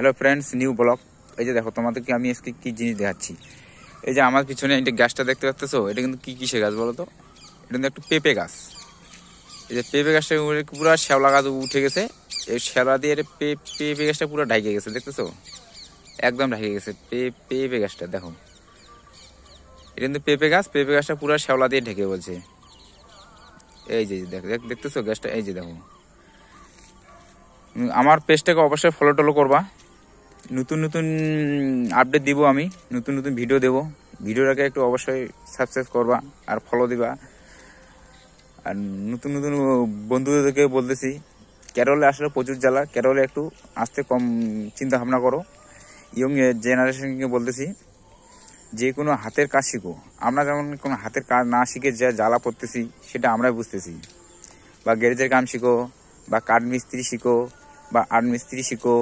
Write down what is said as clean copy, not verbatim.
Hello friends, new blog. এই যে দেখো, তোমাদেরকে আমি আজকে কি জিনিস দেখাচ্ছি। এই যে আমার পিছনে এটা গাছটা দেখতে পাচ্ছ, এটা কিন্তু কিসের গাছ বলো তো? এটা কিন্তু একটু পেঁপে গাছ। এই যে পেঁপে গাছটা পুরো শ্যাওলা গাছ উঠে গেছে। এই শ্যাওলা দিয়ে পেঁপে গাছটা পুরো ঢাকে গেছে, দেখতেছো? একদম ঢাকে গেছে পেঁপে গাছটা। দেখো, এটা কিন্তু পেঁপে গাছটা পুরো শ্যাওলা দিয়ে ঢেকে বলছে। এই যে দেখতেছো গাছটা? এই যে দেখো, আমার পেজটাকে অবশ্যই ফলো টলো করবা। নতুন নতুন আপডেট দিব, আমি নতুন নতুন ভিডিও দেব। ভিডিওটাকে একটু অবশ্যই সাবস্ক্রাইব করবা আর ফলো দিবা। আর নতুন নতুন বন্ধুদেরকে বলতেছি, কেরলে আসলে প্রচুর জ্বালা। কেরলে একটু আসতে কম চিন্তা ভাবনা করো। ইয়ং জেনারেশনকে বলতেছি, যে কোনো হাতের কাজ শিখো। আমরা যেমন কোনো হাতের কাজ না শিখে যা জ্বালা পড়তেছি, সেটা আমরাই বুঝতেছি। বা গ্যারেজের কাম শিখো, বা কাঠ মিস্ত্রি শিখো, বা আর্ট মিস্ত্রি শিখো,